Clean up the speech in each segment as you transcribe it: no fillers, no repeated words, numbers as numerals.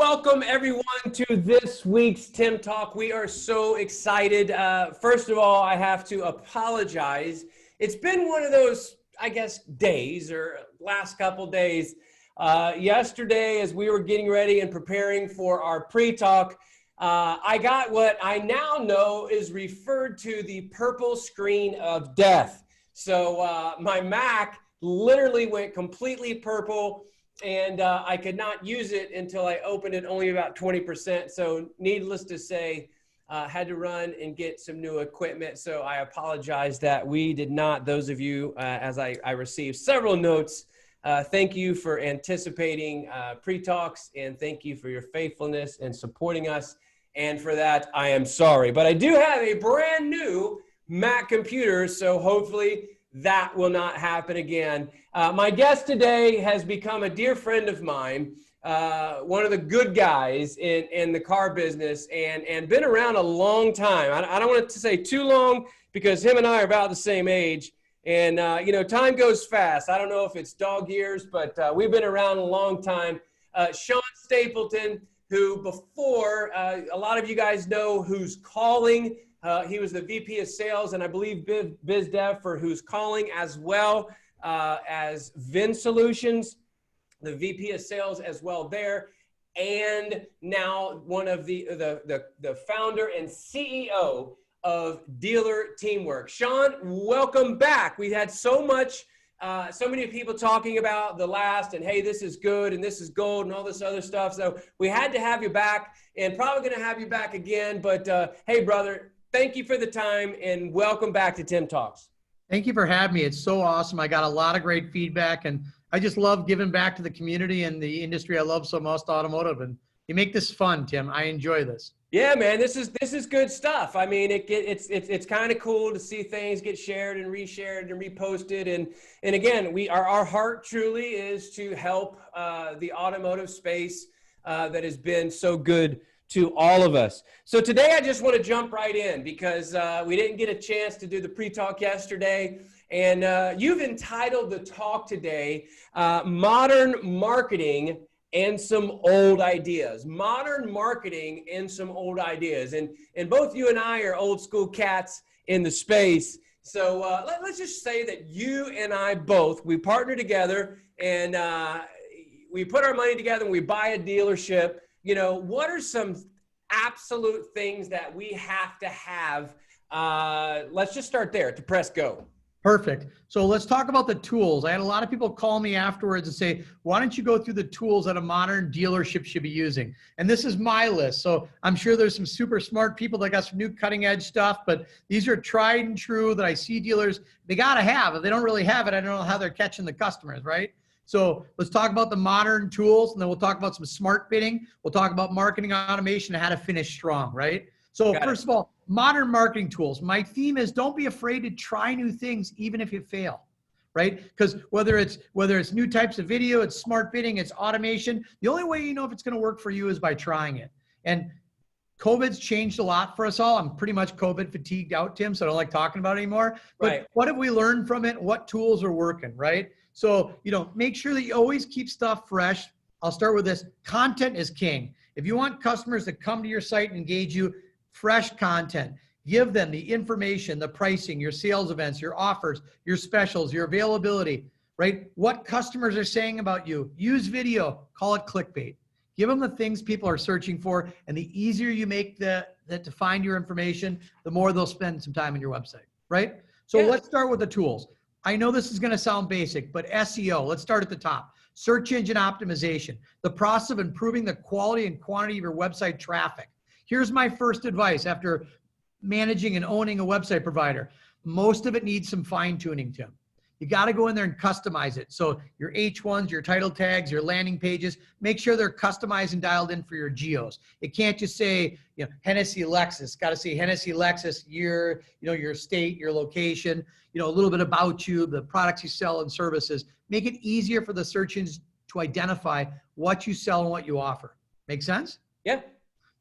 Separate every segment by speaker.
Speaker 1: welcome everyone to this week's Tim Talk. We are so excited. First of all, I have to apologize. It's been one of those, I guess, days or last couple days. Yesterday, as we were getting ready and preparing for our pre-talk, I got what I now know is referred to the purple screen of death. So my Mac literally went completely purple, and I could not use it until I opened it only about 20%. So needless to say, had to run and get some new equipment. So I apologize that we did not, those of you, as I received several notes, thank you for anticipating pre-talks, and thank you for your faithfulness and supporting us. And for that, I am sorry. But I do have a brand new Mac computer, so hopefully that will not happen again. My guest today has become a dear friend of mine, one of the good guys in the car business, and been around a long time. I don't want to say too long because him and I are about the same age. And, you know, time goes fast. I don't know if it's dog years, but we've been around a long time. Sean Stapleton, who before, a lot of you guys know Who's Calling. He was the VP of Sales, and I believe Biz Dev for Who's Calling, as well as Vin Solutions, the VP of Sales as well there, and now one of the founder and CEO of Dealer Teamwork. Sean, welcome back. We had so many people talking about the last, and hey, this is good and this is gold and all this other stuff. So we had to have you back, and probably going to have you back again. But hey, brother, thank you for the time, and welcome back to Tim Talks.
Speaker 2: Thank you for having me. It's so awesome. I got a lot of great feedback, and I just love giving back to the community and the industry I love so much, automotive. And you make this fun, Tim. I enjoy this.
Speaker 1: Yeah, man, this is good stuff. I mean, it's kind of cool to see things get shared and reshared and reposted. And again, our heart truly is to help the automotive space that has been so good to all of us. So today I just want to jump right in because we didn't get a chance to do the pre-talk yesterday. And you've entitled the talk today, Modern Marketing and Some Old Ideas. Modern marketing and some old ideas. And both you and I are old school cats in the space. So let's just say that you and I both, we partner together and we put our money together and we buy a dealership. You know, what are some absolute things that we have to have? Let's just start there to press go.
Speaker 2: Perfect. So let's talk about the tools. I had a lot of people call me afterwards and say, why don't you go through the tools that a modern dealership should be using? And this is my list. So I'm sure there's some super smart people that got some new cutting edge stuff, but these are tried and true that I see dealers, they got to have. If they don't really have it, I don't know how they're catching the customers, right? So let's talk about the modern tools, and then we'll talk about some smart bidding. We'll talk about marketing automation and how to finish strong, right? So first of all, modern marketing tools. My theme is don't be afraid to try new things, even if you fail, right? Because whether it's new types of video, it's smart bidding, it's automation, the only way you know if it's going to work for you is by trying it. And COVID's changed a lot for us all. I'm pretty much COVID fatigued out, Tim, so I don't like talking about it anymore. But right. What have we learned from it? What tools are working, right? So, you know, make sure that you always keep stuff fresh. I'll start with this. Content is king. If you want customers to come to your site and engage you, fresh content. Give them the information, the pricing, your sales events, your offers, your specials, your availability, right? What customers are saying about you. Use video. Call it clickbait. Give them the things people are searching for, and the easier you make that to find your information, the more they'll spend some time on your website, right? So let's start with the tools. I know this is going to sound basic, but SEO, let's start at the top. Search engine optimization, the process of improving the quality and quantity of your website traffic. Here's my first advice after managing and owning a website provider. Most of it needs some fine tuning, Tim. You got to go in there and customize it. So your H1s, your title tags, your landing pages, make sure they're customized and dialed in for your geos. It can't just say, you know, Hennessy Lexus. Got to say Hennessy Lexus, your state, your location, a little bit about you, the products you sell and services. Make it easier for the search engines to identify what you sell and what you offer. Make sense?
Speaker 1: Yeah.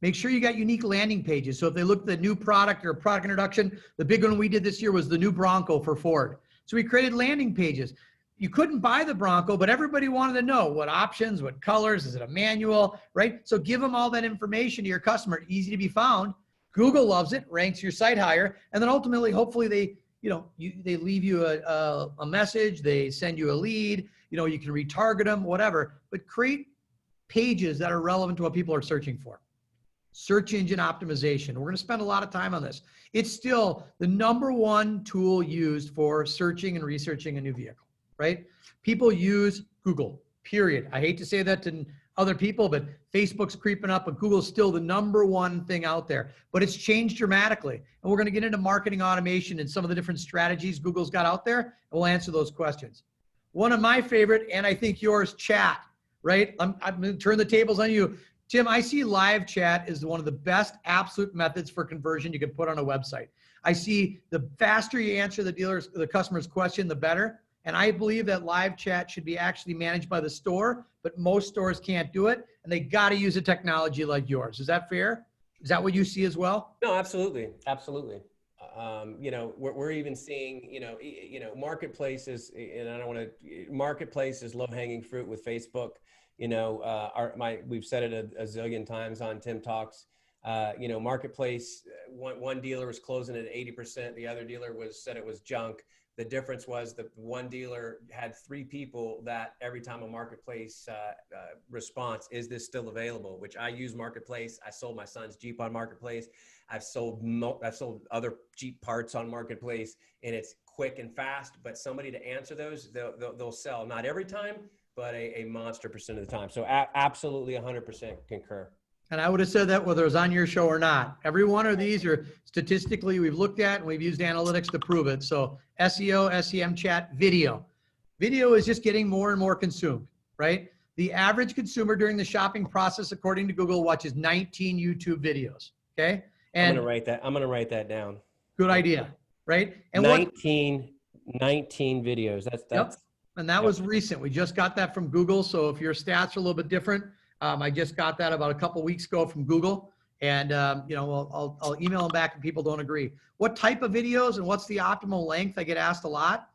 Speaker 2: Make sure you got unique landing pages. So if they look at the new product or product introduction, the big one we did this year was the new Bronco for Ford. So we created landing pages. you couldn't buy the Bronco, but everybody wanted to know what options, what colors, is it a manual, right? So give them all that information to your customer, easy to be found. Google loves it, ranks your site higher, and then ultimately, hopefully they, they leave you a message, they send you a lead, you can retarget them, whatever, but create pages that are relevant to what people are searching for. Search engine optimization. We're going to spend a lot of time on this. It's still the #1 tool used for searching and researching a new vehicle, right? People use Google, period. I hate to say that to other people, but Facebook's creeping up, but Google's still the #1 thing out there. But it's changed dramatically. And we're going to get into marketing automation and some of the different strategies Google's got out there, and we'll answer those questions. One of my favorite, and I think yours, chat, right? I'm going to turn the tables on you. Tim, I see live chat is one of the best absolute methods for conversion you can put on a website. I see the faster you answer the customer's question, the better. And I believe that live chat should be actually managed by the store, but most stores can't do it. And they got to use a technology like yours. Is that fair? Is that what you see as well?
Speaker 1: No, absolutely. Absolutely. We're even seeing, marketplaces, and I don't want to, marketplace is low hanging fruit with Facebook. We've said it a zillion times on TIMTALKS. Marketplace, one dealer was closing at 80%. The other dealer said it was junk. The difference was the one dealer had 3 people that every time a marketplace response, is this still available? Which I use Marketplace. I sold my son's Jeep on Marketplace. I've sold other Jeep parts on Marketplace, and it's quick and fast. But somebody to answer those, they'll sell. Not every time, but a monster percent of the time. So absolutely 100% concur.
Speaker 2: And I would have said that whether it was on your show or not. Every one of these are statistically we've looked at and we've used analytics to prove it. So SEO, SEM chat, video. Video is just getting more and more consumed, right? The average consumer during the shopping process, according to Google, watches 19 YouTube videos, okay? And
Speaker 1: I'm going to write that down.
Speaker 2: Good idea, right? And
Speaker 1: 19 videos. That's
Speaker 2: yep. And that was recent. We just got that from Google. So if your stats are a little bit different, I just got that about a couple weeks ago from Google, and I'll email them back if people don't agree. What type of videos and what's the optimal length? I get asked a lot.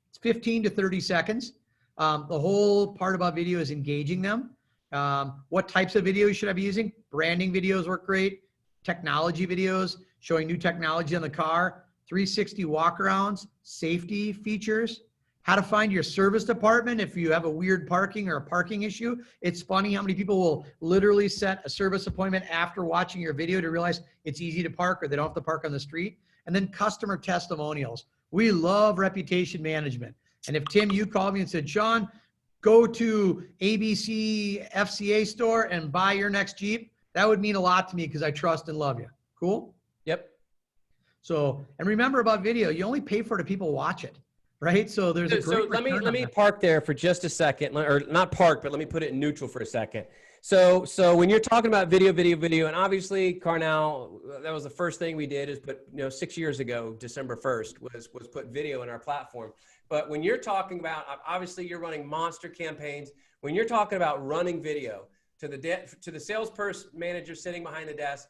Speaker 2: It's 15 to 30 seconds. The whole part about video is engaging them. What types of videos should I be using? Branding videos work great. Technology videos, showing new technology on the car. 360 walkarounds, safety features. How to find your service department if you have a weird parking or a parking issue. It's funny how many people will literally set a service appointment after watching your video to realize it's easy to park or they don't have to park on the street. And then customer testimonials. We love reputation management. And if Tim, you called me and said, Sean, go to ABC FCA store and buy your next Jeep, that would mean a lot to me because I trust and love you. Cool?
Speaker 1: Yep.
Speaker 2: So, and remember about video, you only pay for it if people watch it. Right. So there's a great
Speaker 1: let me park there for just a second, or not park, but let me put it in neutral for a second. So when you're talking about video, and obviously Carnell, that was the first thing we did is put, 6 years ago, December 1st was put video in our platform. But when you're talking about, obviously you're running monster campaigns. When you're talking about running video to the salesperson manager sitting behind the desk,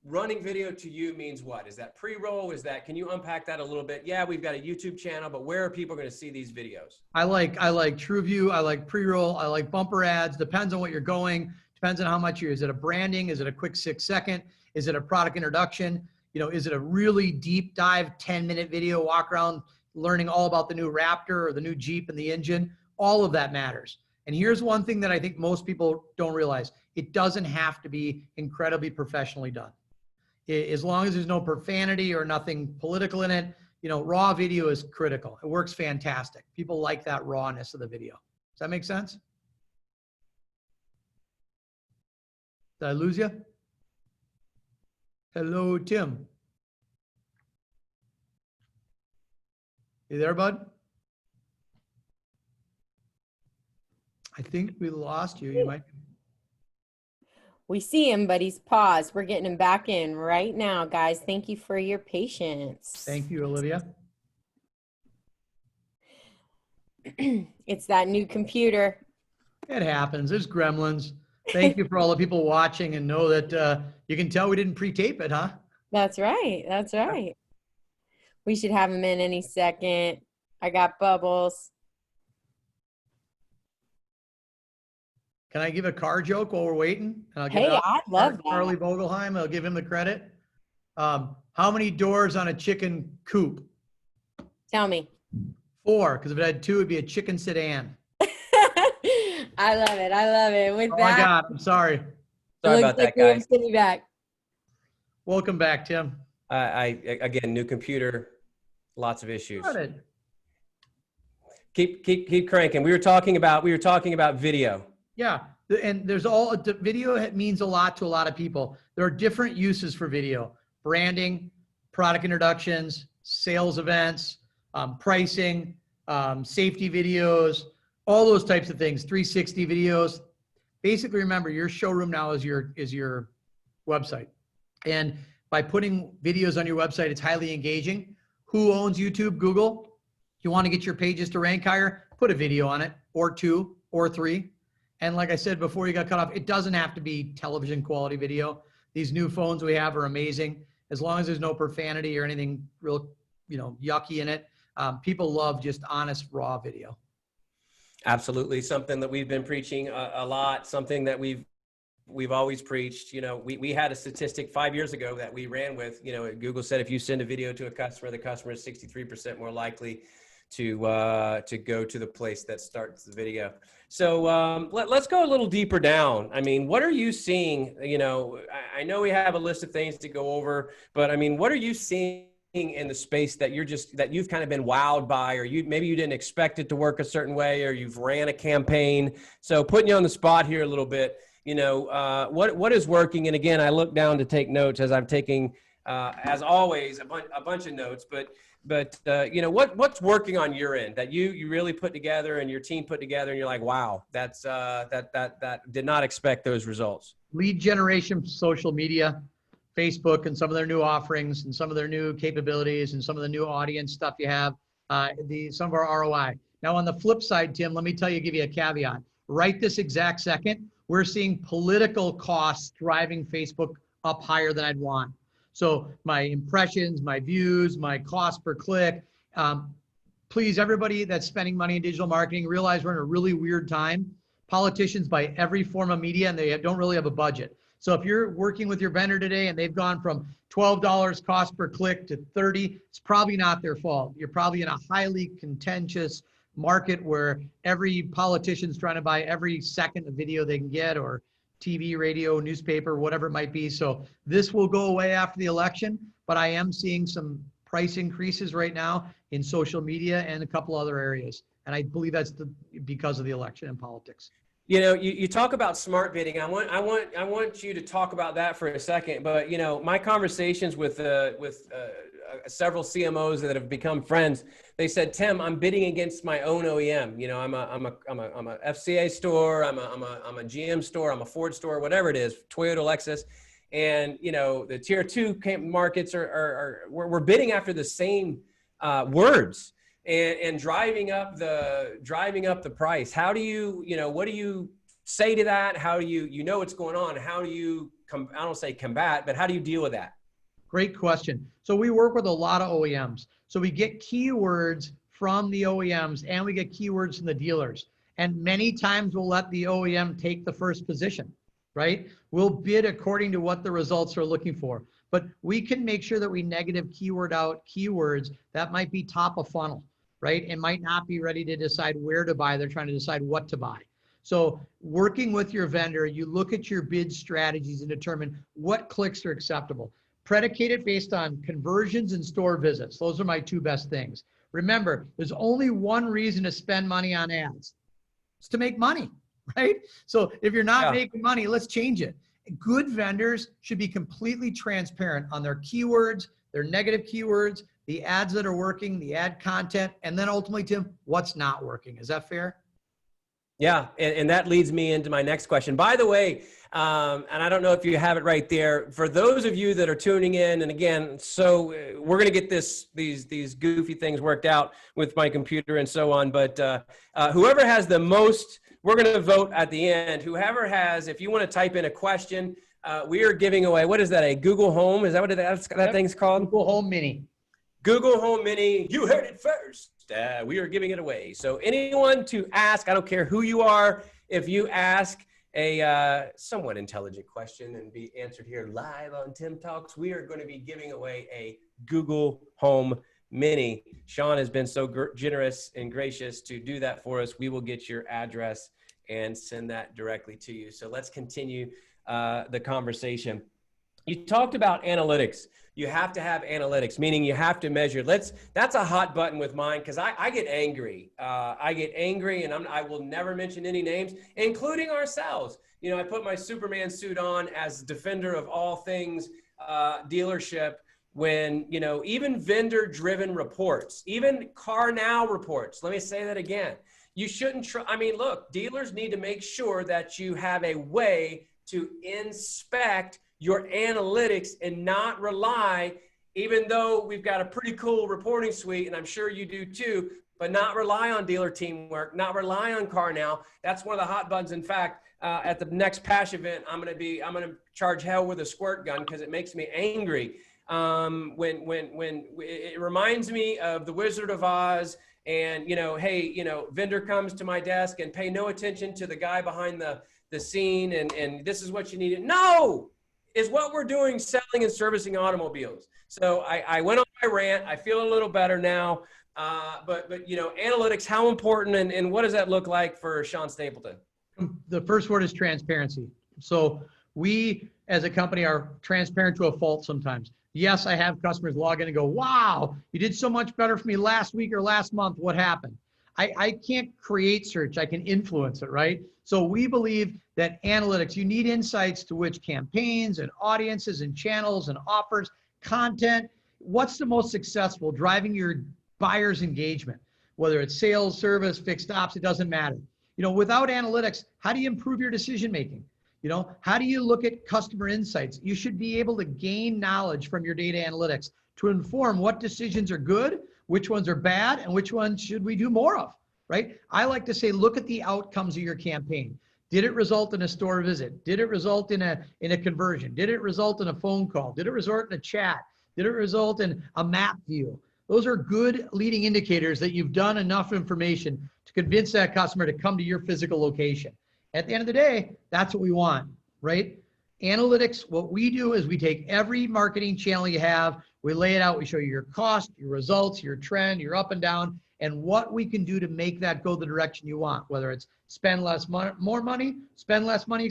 Speaker 1: running video to you means what? Is that pre-roll? Can you unpack that a little bit? Yeah, we've got a YouTube channel, but where are people going to see these videos?
Speaker 2: I like TrueView. I like pre-roll. I like bumper ads. Depends on what you're going. Depends on how much is it a branding? Is it a quick 6-second? Is it a product introduction? Is it a really deep dive 10-minute video walk around learning all about the new Raptor or the new Jeep and the engine? All of that matters. And here's one thing that I think most people don't realize. It doesn't have to be incredibly professionally done. As long as there's no profanity or nothing political in it, raw video is critical. It works fantastic. People like that rawness of the video. Does that make sense? Did I lose you? Hello, Tim. You there, bud? I think we lost you. You might.
Speaker 3: We see him, but he's paused. We're getting him back in right now, guys. Thank you for your patience.
Speaker 2: Thank you, Olivia.
Speaker 3: It's that new computer.
Speaker 2: It happens. There's gremlins. Thank you for all the people watching, and know that you can tell we didn't pre-tape it, huh?
Speaker 3: That's right. That's right. We should have him in any second. I got Bubbles.
Speaker 2: Can I give a car joke while we're waiting? And I'll give it
Speaker 3: Hey,
Speaker 2: out
Speaker 3: I
Speaker 2: to
Speaker 3: love
Speaker 2: Charlie
Speaker 3: that.
Speaker 2: Vogelheim. I'll give him the credit. How many doors on a chicken coop?
Speaker 3: Tell me.
Speaker 2: 4, because if it had 2, it'd be a chicken sedan.
Speaker 3: I love it. I love it. With
Speaker 2: Oh, I
Speaker 3: that,
Speaker 2: got. I'm sorry.
Speaker 3: it
Speaker 1: Sorry
Speaker 3: looks
Speaker 1: about
Speaker 3: like
Speaker 1: that,
Speaker 3: we have
Speaker 1: guys.
Speaker 3: Cindy back.
Speaker 2: Welcome back, Tim.
Speaker 1: Again, new computer, lots of issues.
Speaker 2: Got it.
Speaker 1: Keep cranking. We were talking about video.
Speaker 2: Yeah, and there's the video means a lot to a lot of people. There are different uses for video: branding, product introductions, sales events, pricing, safety videos, all those types of things. 360 videos. Basically, remember your showroom now is your website, and by putting videos on your website, it's highly engaging. Who owns YouTube? Google. You want to get your pages to rank higher? Put a video on it, or 2, or 3. And like I said before you got cut off, it doesn't have to be television quality video. These new phones we have are amazing. As long as there's no profanity or anything real, yucky in it. People love just honest, raw video.
Speaker 1: Absolutely. Something that we've been preaching a lot, something that we've always preached. We had a statistic 5 years ago that we ran with. Google said if you send a video to a customer, the customer is 63% more likely to go to the place that starts the video. So let's go a little deeper down. I mean, what are you seeing? I know we have a list of things to go over, but I mean, what are you seeing in the space that you've kind of been wowed by, or maybe you didn't expect it to work a certain way, or you've ran a campaign? So putting you on the spot here a little bit, what is working? And again, I look down to take notes as I'm taking, as always, a bunch of notes, but what's working on your end that you really put together and your team put together, and you're like, wow, that's that did not expect those results.
Speaker 2: Lead generation, social media, Facebook, and some of their new offerings and some of their new capabilities and some of the new audience stuff you have, some of our ROI. Now on the flip side, Tim, let me give you a caveat. Right this exact second, we're seeing political costs driving Facebook up higher than I'd want. So my impressions, my views, my cost per click, please, everybody that's spending money in digital marketing, realize we're in a really weird time. Politicians buy every form of media and they don't really have a budget. So if you're working with your vendor today and they've gone from $12 cost per click to $30, it's probably not their fault. You're probably in a highly contentious market where every politician's trying to buy every second of video they can get, or TV, radio, newspaper, whatever it might be. So this will go away after the election, but I am seeing some price increases right now in social media and a couple other areas. And I believe that's because of the election and politics.
Speaker 1: You talk about smart bidding. I want you to talk about that for a second. But my conversations with several CMOs that have become friends, they said, Tim, I'm bidding against my own OEM. I'm a FCA store, I'm a GM store, I'm a Ford store, whatever it is, Toyota, Lexus, and the tier 2 markets we're bidding after the same words. And driving up the price. How do you, what do you say to that? How do you know what's going on? How do you, I don't say combat, but how do you deal with that?
Speaker 2: Great question. So we work with a lot of OEMs. So we get keywords from the OEMs and we get keywords from the dealers. And many times we'll let the OEM take the first position, right? We'll bid according to what the results are looking for. But we can make sure that we negative keyword out keywords that might be top of funnel, right? And might not be ready to decide where to buy. They're trying to decide what to buy. So working with your vendor, you look at your bid strategies and determine what clicks are acceptable. Predicate it based on conversions and store visits. Those are my 2 best things. Remember, there's only one reason to spend money on ads. It's to make money, right? So if you're not making money, let's change it. Good vendors should be completely transparent on their keywords, their negative keywords, the ads that are working, the ad content, and then ultimately, Tim, what's not working. Is that fair?
Speaker 1: Yeah, and that leads me into my next question. By the way, and I don't know if you have it right there, for those of you that are tuning in, and again, so we're going to get these goofy things worked out with my computer and so on, but whoever has the most, we're going to vote at the end. Whoever has, if you want to type in a question, we are giving away, what is that, a Google Home? Is that what that thing's called?
Speaker 2: Google Home Mini.
Speaker 1: Google Home Mini, you heard it first. We are giving it away. So anyone to ask, I don't care who you are, if you ask, a somewhat intelligent question and be answered here live on Tim Talks. We are going to be giving away a Google Home Mini. Sean has been so generous and gracious to do that for us. We will get your address and send that directly to you. So let's continue the conversation. You talked about analytics. You have to have analytics, meaning you have to measure. That's a hot button with mine because I get angry. I get angry, and I will never mention any names, including ourselves. You know, I put my Superman suit on as defender of all things dealership when, you know, even vendor-driven reports, even Car Now reports. Let me say that again. You shouldn't I mean, look, dealers need to make sure that you have a way to inspect your analytics and not rely, even though we've got a pretty cool reporting suite, and I'm sure you do too, but not rely on dealer teamwork, not rely on Car Now. That's one of the hot buttons. In fact, at the next PASH event, I'm going to charge hell with a squirt gun because it makes me angry. When it reminds me of the Wizard of Oz, and, you know, hey, you know, vendor comes to my desk and pay no attention to the guy behind the scene, and this is what you need. No, is what we're doing, selling and servicing automobiles. So I went on my rant. I feel a little better now. But you know, analytics, how important, and what does that look like for Sean Stapleton?
Speaker 2: The first word is transparency. So we, as a company, are transparent to a fault sometimes. Yes, I have customers log in and go, wow, you did so much better for me last week or last month. What happened? I can't create search. I can influence it, right? So we believe that analytics, you need insights to which campaigns and audiences and channels and offers, content, what's the most successful, driving your buyer's engagement, whether it's sales, service, fixed ops, it doesn't matter. You know, without analytics, how do you improve your decision-making? You know, how do you look at customer insights? You should be able to gain knowledge from your data analytics to inform what decisions are good, which ones are bad, and which ones should we do more of, right? I like to say, look at the outcomes of your campaign. Did it result in a store visit? Did it result in a conversion? Did it result in a phone call? Did it result in a chat? Did it result in a map view? Those are good leading indicators that you've done enough information to convince that customer to come to your physical location. At the end of the day, that's what we want, right? Analytics, what we do is we take every marketing channel you have, we lay it out, we show you your cost, your results, your trend, your up and down, and what we can do to make that go the direction you want, whether it's spend less money, spend less money,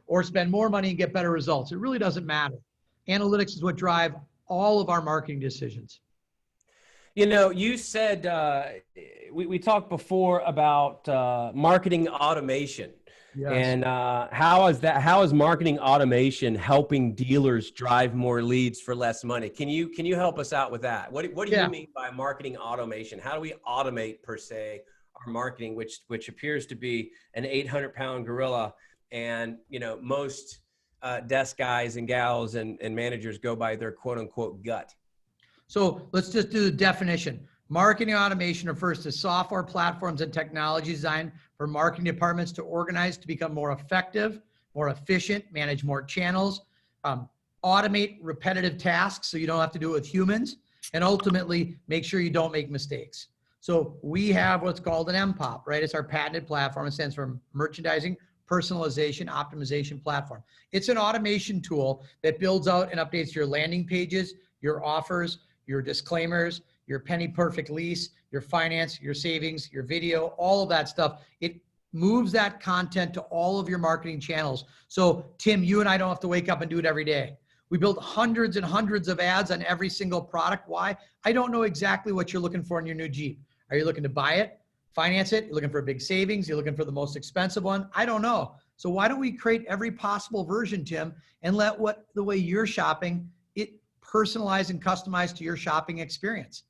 Speaker 2: or spend more money and get better results. It really doesn't matter. Analytics is what drive all of our marketing decisions.
Speaker 1: You know, you said, we talked before about marketing automation.
Speaker 2: Yes.
Speaker 1: And how is marketing automation helping dealers drive more leads for less money? Can you help us out with that? What do you mean by marketing automation? How do we automate, per se, our marketing, which appears to be an 800-pound gorilla, and, you know, most desk guys and gals and managers go by their quote unquote gut?
Speaker 2: So let's just do the definition. Marketing automation refers to software platforms and technology designed for marketing departments to organize to become more effective, more efficient, manage more channels, automate repetitive tasks so you don't have to do it with humans, and ultimately make sure you don't make mistakes. So we have what's called an MPOP, right? It's our patented platform. It stands for Merchandising, Personalization, Optimization Platform. It's an automation tool that builds out and updates your landing pages, your offers, your disclaimers, your penny perfect lease, your finance, your savings, your video, all of that stuff. It moves that content to all of your marketing channels. So Tim, you and I don't have to wake up and do it every day. We build hundreds and hundreds of ads on every single product. Why? I don't know exactly what you're looking for in your new Jeep. Are you looking to buy it, finance it? You're looking for a big savings? You're looking for the most expensive one? I don't know. So why don't we create every possible version, Tim, and let the way you're shopping, it personalize and customize to your shopping experience.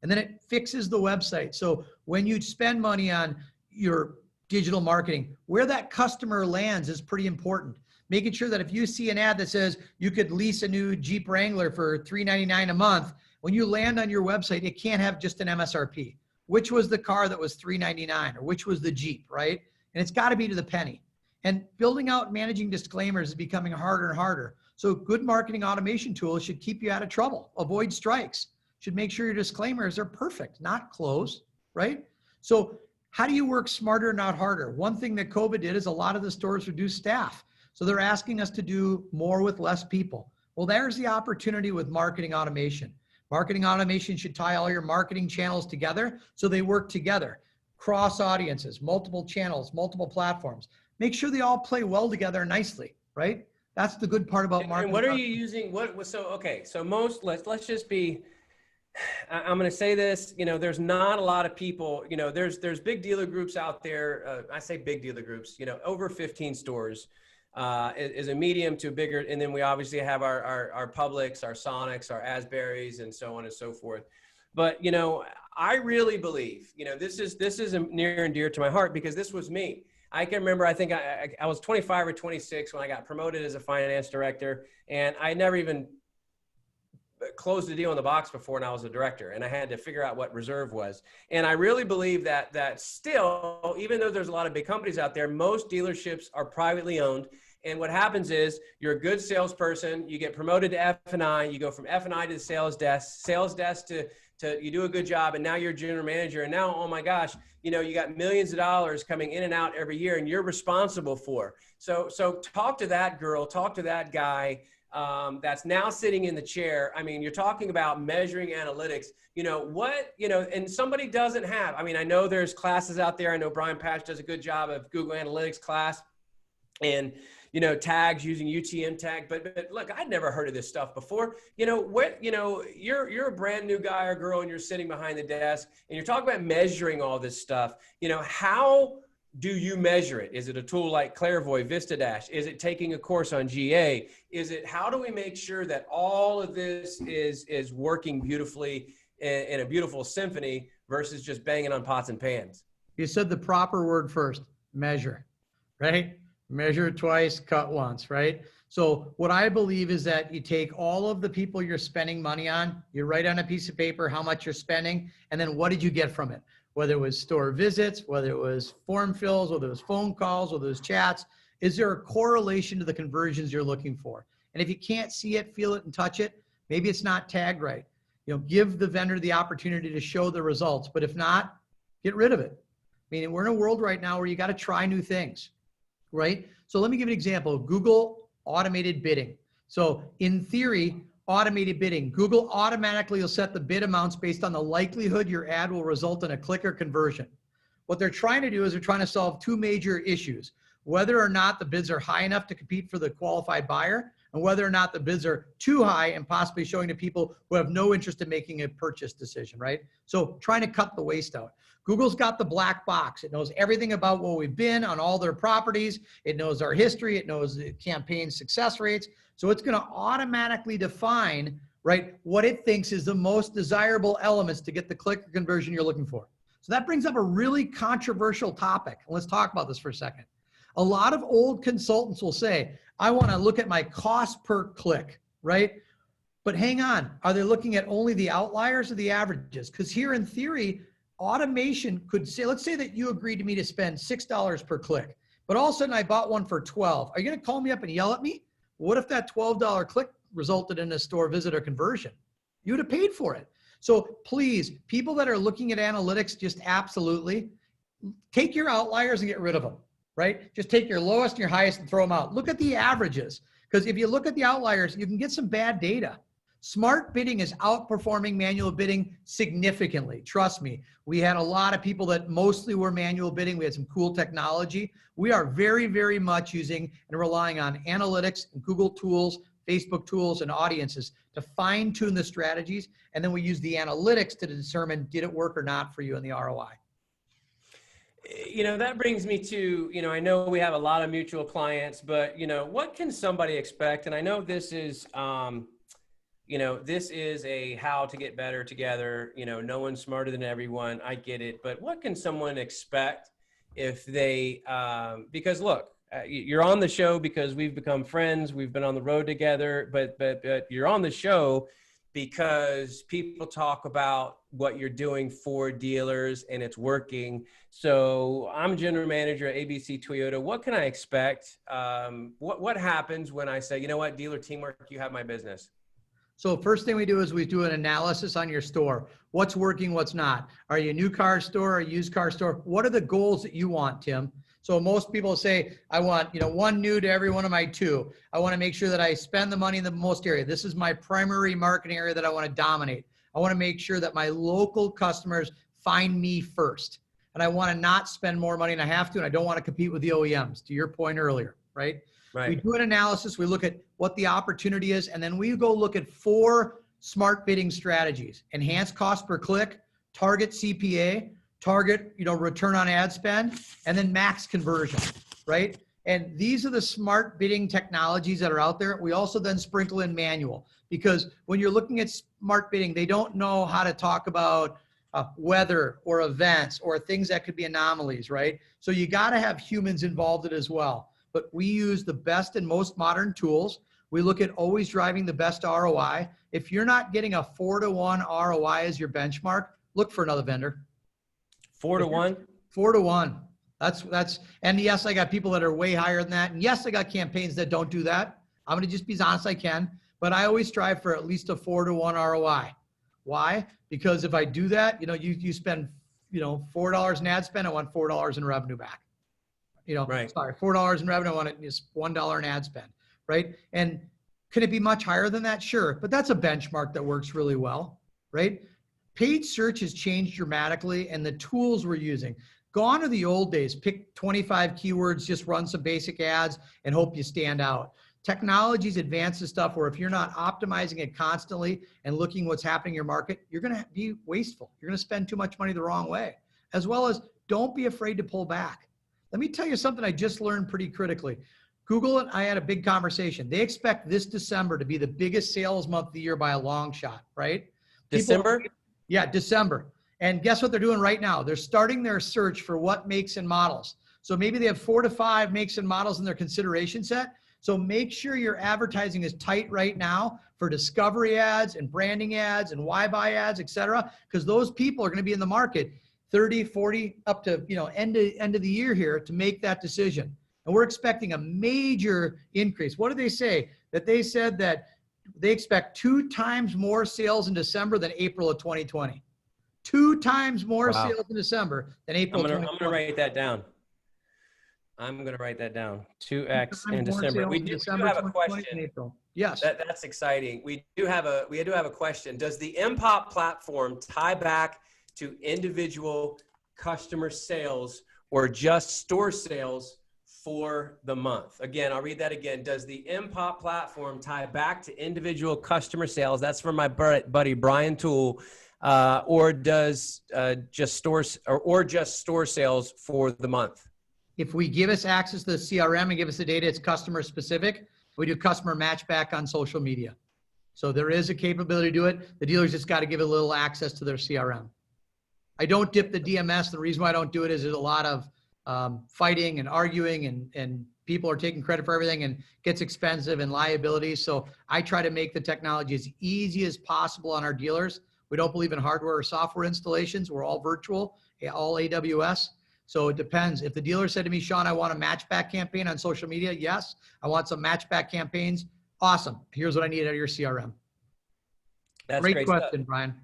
Speaker 2: And then it fixes the website. So when you spend money on your digital marketing, where that customer lands is pretty important. Making sure that if you see an ad that says you could lease a new Jeep Wrangler for $399 a month, when you land on your website, it can't have just an MSRP. Which was the car that was $399, or which was the Jeep, right? And it's got to be to the penny. And building out and managing disclaimers is becoming harder and harder. So good marketing automation tools should keep you out of trouble, avoid strikes, should make sure your disclaimers are perfect, not closed, right? So How do you work smarter, not harder? One thing that COVID did is a lot of the stores reduced staff. So they're asking us to do more with less people. Well, there's the opportunity with marketing automation. Marketing automation should tie all your marketing channels together so they work together. Cross audiences, multiple channels, multiple platforms. Make sure they all play well together nicely, right? That's the good part about marketing.
Speaker 1: And what are you using? So, okay. So let's just be, I'm going to say this, there's not a lot of people, there's big dealer groups out there. I say big dealer groups, over 15 stores is a medium to bigger. And then we obviously have our Publix, our Sonics, our Asbury's, and so on and so forth. But, I really believe, this is near and dear to my heart because this was me. I can remember, I think I was 25 or 26 when I got promoted as a finance director, and I never even closed a deal in the box before, and I was a director, and I had to figure out what reserve was. And I really believe that still, even though there's a lot of big companies out there, most dealerships are privately owned. And what happens is you're a good salesperson, you get promoted to F&I, you go from F&I to the sales desk to you do a good job, and now you're general manager, and now, oh my gosh, you got millions of dollars coming in and out every year, and you're responsible for. So talk to that girl, talk to that guy that's now sitting in the chair. I mean, you're talking about measuring analytics, and somebody doesn't have, I know there's classes out there. I know Brian Patch does a good job of Google Analytics class and, tags using UTM tag, but look, I'd never heard of this stuff before. You're a brand new guy or girl and you're sitting behind the desk and you're talking about measuring all this stuff. How do you measure it? Is it a tool like Clairvoy, VistaDash? Is it taking a course on GA? How do we make sure that all of this is working beautifully in a beautiful symphony versus just banging on pots and pans?
Speaker 2: You said the proper word first, measure, right? Measure twice, cut once, right? So what I believe is that you take all of the people you're spending money on, you write on a piece of paper how much you're spending, and then what did you get from it? Whether it was store visits, whether it was form fills, whether it was phone calls, whether it was chats, is there a correlation to the conversions you're looking for? And if you can't see it, feel it, and touch it, maybe it's not tagged right. Give the vendor the opportunity to show the results, but if not, get rid of it. We're in a world right now where you got to try new things. Right? So let me give an example. Google automated bidding. So in theory, automated bidding, Google automatically will set the bid amounts based on the likelihood your ad will result in a click or conversion. What they're trying to do is they're trying to solve two major issues, whether or not the bids are high enough to compete for the qualified buyer and whether or not the bids are too high and possibly showing to people who have no interest in making a purchase decision, right? So trying to cut the waste out. Google's got the black box. It knows everything about where we've been on all their properties. It knows our history. It knows the campaign success rates. So it's going to automatically define, right, what it thinks is the most desirable elements to get the click or conversion you're looking for. So that brings up a really controversial topic. Let's talk about this for a second. A lot of old consultants will say, I want to look at my cost per click, right? But hang on, are they looking at only the outliers or the averages? Because here in theory, automation could say, let's say that you agreed to me to spend $6 per click, but all of a sudden I bought one for 12. Are you going to call me up and yell at me? What if that $12 click resulted in a store visit or conversion? You would have paid for it. So please, people that are looking at analytics, just absolutely take your outliers and get rid of them, right? Just take your lowest and your highest and throw them out. Look at the averages, because if you look at the outliers, you can get some bad data. Smart bidding is outperforming manual bidding significantly. Trust me, we had a lot of people that mostly were manual bidding. We had some cool technology. We are very, very much using and relying on analytics and Google tools, Facebook tools, and audiences to fine tune the strategies. And then we use the analytics to determine did it work or not for you in the ROI.
Speaker 1: That brings me to, I know we have a lot of mutual clients, but, what can somebody expect? And I know this is, this is a how to get better together. No one's smarter than everyone. I get it. But what can someone expect if they, because look, you're on the show because we've become friends. We've been on the road together, but you're on the show because people talk about what you're doing for dealers and it's working. So I'm general manager at ABC Toyota. What can I expect? What happens when I say, you know what, dealer teamwork, you have my business?
Speaker 2: So first thing we do is we do an analysis on your store. What's working, what's not? Are you a new car store, a used car store? What are the goals that you want, Tim? So most people say, I want, one new to every one of my two. I want to make sure that I spend the money in the most area. This is my primary marketing area that I want to dominate. I want to make sure that my local customers find me first. And I want to not spend more money than I have to, and I don't want to compete with the OEMs, to your point earlier, right?
Speaker 1: Right.
Speaker 2: We do an analysis, we look at what the opportunity is, and then we go look at 4 smart bidding strategies: enhanced cost per click, target CPA, target, return on ad spend, and then max conversion, right? And these are the smart bidding technologies that are out there. We also then sprinkle in manual, because when you're looking at smart bidding, they don't know how to talk about weather or events or things that could be anomalies, right? So you got to have humans involved in it as well. But we use the best and most modern tools. We look at always driving the best ROI. If you're not getting a 4-to-1 ROI as your benchmark, look for another vendor.
Speaker 1: 4-to-1?
Speaker 2: 4-to-1. And yes, I got people that are way higher than that. And yes, I got campaigns that don't do that. I'm going to just be as honest as I can, but I always strive for at least a 4-to-1 ROI. Why? Because if I do that, you spend, $4 in ad spend, I want $4 in revenue back.
Speaker 1: Right.
Speaker 2: Sorry, $4 in revenue, I want it just $1 in ad spend, right? And could it be much higher than that? Sure, but that's a benchmark that works really well, right? Paid search has changed dramatically, and the tools we're using. Gone are the old days. Pick 25 keywords, just run some basic ads, and hope you stand out. Technology's advanced stuff where if you're not optimizing it constantly and looking what's happening in your market, you're going to be wasteful. You're going to spend too much money the wrong way. As well as, don't be afraid to pull back. Let me tell you something I just learned pretty critically. Google and I had a big conversation. They expect this December to be the biggest sales month of the year by a long shot, right?
Speaker 1: December?
Speaker 2: Yeah, December. And guess what they're doing right now? They're starting their search for what makes and models. So maybe they have 4 to 5 makes and models in their consideration set. So make sure your advertising is tight right now for discovery ads and branding ads and why buy ads, et cetera, because those people are going to be in the market 30, 40, up to, end of the year here to make that decision. And we're expecting a major increase. What did they say? That they said that they expect 2 times more sales in December than April of 2020. 2 times more sales in December than April 2020.
Speaker 1: I'm going to write that down. I'm going to write that down. 2x in December. We do have a question.
Speaker 2: Yes.
Speaker 1: That's exciting. We do have a question. Does the MPOP platform tie back to individual customer sales or just store sales for the month? Again, I'll read that again. Does the MPOP platform tie back to individual customer sales? That's from my buddy Brian Toole. Or does just store sales for the month?
Speaker 2: If we give us access to the CRM and give us the data, it's customer specific. We do customer match back on social media. So there is a capability to do it. The dealers just got to give it a little access to their CRM. I don't dip the DMS. The reason why I don't do it is there's a lot of fighting and arguing and people are taking credit for everything and gets expensive and liability. So I try to make the technology as easy as possible on our dealers. We don't believe in hardware or software installations. We're all virtual, all AWS. So it depends. If the dealer said to me, Sean, I want a matchback campaign on social media. Yes. I want some matchback campaigns. Awesome. Here's what I need out of your CRM.
Speaker 1: That's
Speaker 2: great question,
Speaker 1: stuff.
Speaker 2: Brian.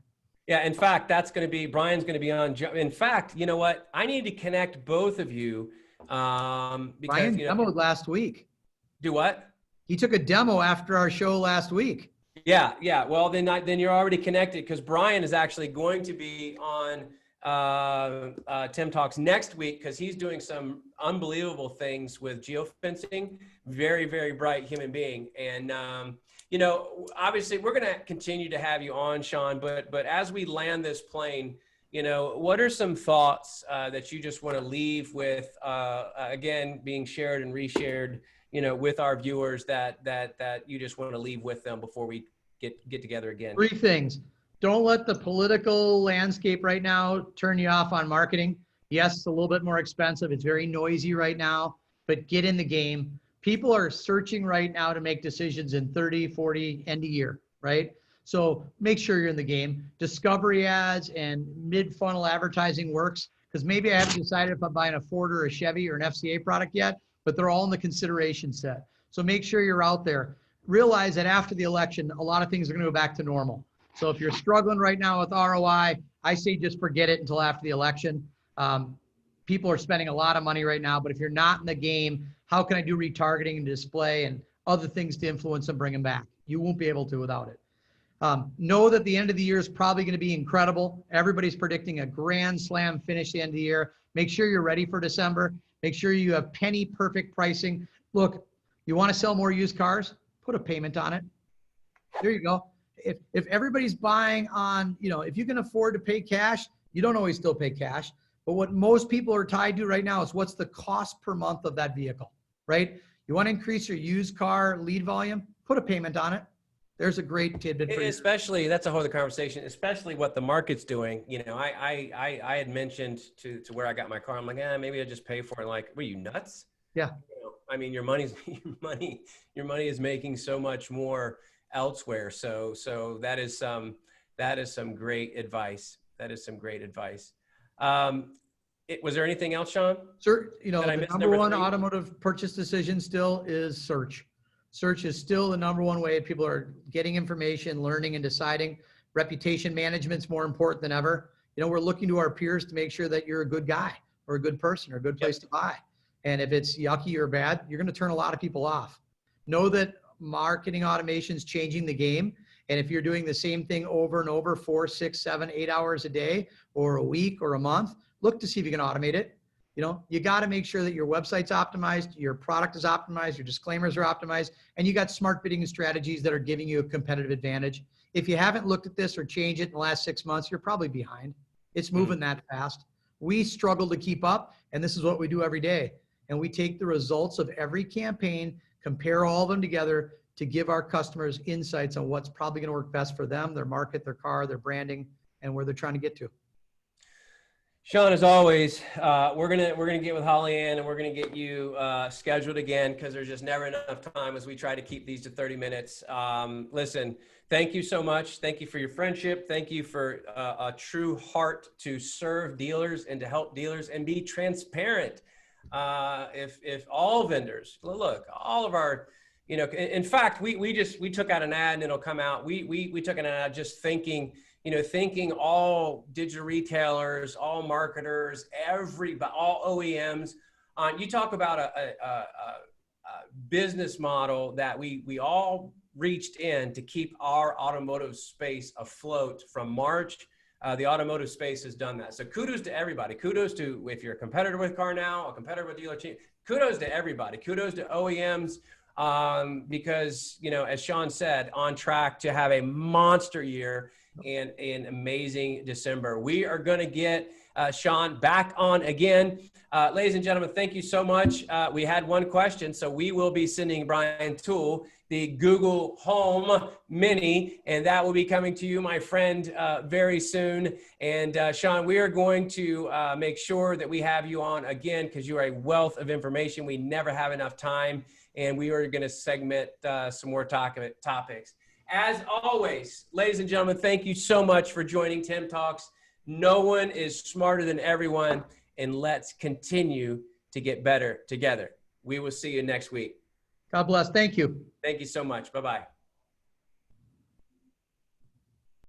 Speaker 1: Yeah. In fact, Brian's going to be on. In fact, you know what? I need to connect both of you. Because
Speaker 2: Brian demoed last week.
Speaker 1: Do what?
Speaker 2: He took a demo after our show last week.
Speaker 1: Yeah. Well, then you're already connected because Brian is actually going to be on Tim Talks next week because he's doing some unbelievable things with geofencing. Very, very bright human being. And, obviously we're going to continue to have you on, Sean, but as we land this plane, what are some thoughts that you just want to leave with, again, being shared and reshared, with our viewers that you just want to leave with them before we get together again?
Speaker 2: 3 things. Don't let the political landscape right now turn you off on marketing. Yes, it's a little bit more expensive. It's very noisy right now, but get in the game. People are searching right now to make decisions in 30, 40, end of year, right? So make sure you're in the game. Discovery ads and mid-funnel advertising works because maybe I haven't decided if I'm buying a Ford or a Chevy or an FCA product yet, but they're all in the consideration set. So make sure you're out there. realize that after the election, a lot of things are going to go back to normal. So if you're struggling right now with ROI, I say just forget it until after the election. People are spending a lot of money right now, but if you're not in the game, how can I do retargeting and display and other things to influence and bring them back? You won't be able to without it. Know that the end of the year is probably going to be incredible. Everybody's predicting a grand slam finish the end of the year. Make sure you're ready for December. Make sure you have penny perfect pricing. Look, you want to sell more used cars? Put a payment on it. There you go. If everybody's buying on, if you can afford to pay cash, you don't always still pay cash. But what most people are tied to right now is what's the cost per month of that vehicle, right? You want to increase your used car lead volume? Put a payment on it. There's a great tidbit for you.
Speaker 1: Especially, that's a whole other conversation, especially what the market's doing. I had mentioned to where I got my car. I'm like, maybe I just pay for it. Like, were you nuts?
Speaker 2: Yeah.
Speaker 1: I mean, your money is making so much more elsewhere. So that is some great advice. That is some great advice. Was there anything else, Sean?
Speaker 2: Sir, the number one
Speaker 1: 3?
Speaker 2: automotive purchase decision still is search. Search is still the number one way people are getting information, learning, and deciding. Reputation management's more important than ever. We're looking to our peers to make sure that you're a good guy or a good person or a good place to buy. And if it's yucky or bad, you're going to turn a lot of people off. Know that marketing automation is changing the game. And if you're doing the same thing over and over, 4, 6, 7, 8 hours a day or a week or a month, look to see if you can automate it. You got to make sure that your website's optimized, your product is optimized, your disclaimers are optimized, and you got smart bidding strategies that are giving you a competitive advantage. If you haven't looked at this or changed it in the last 6 months, you're probably behind. It's moving that fast. We struggle to keep up, and this is what we do every day. And we take the results of every campaign, compare all of them together to give our customers insights on what's probably going to work best for them, their market, their car, their branding, and where they're trying to get to.
Speaker 1: Sean, as always, we're gonna get with Holly Ann and we're gonna get you scheduled again because there's just never enough time as we try to keep these to 30 minutes. Listen, thank you so much. Thank you for your friendship. Thank you for a true heart to serve dealers and to help dealers and be transparent. If all vendors, look, all of our, in fact, we took out an ad and it'll come out. We took an ad just thinking all digital retailers, all marketers, all OEMs. You talk about a business model that we all reached in to keep our automotive space afloat from March. The automotive space has done that. So kudos to everybody. Kudos to, if you're a competitor with CarNow, a competitor with Dealer Team, kudos to everybody. Kudos to OEMs. Because, as Sean said, on track to have a monster year and an amazing December. We are going to get Sean back on again. Ladies and gentlemen, thank you so much. We had one question, so we will be sending Brian Toole the Google Home Mini, and that will be coming to you, my friend, very soon. And Sean, we are going to make sure that we have you on again because you are a wealth of information. We never have enough time. And we are going to segment some more topics. As always, ladies and gentlemen, thank you so much for joining Tim Talks. No one is smarter than everyone, and let's continue to get better together. We will see you next week.
Speaker 2: God bless. Thank you.
Speaker 1: Thank you so much. Bye-bye.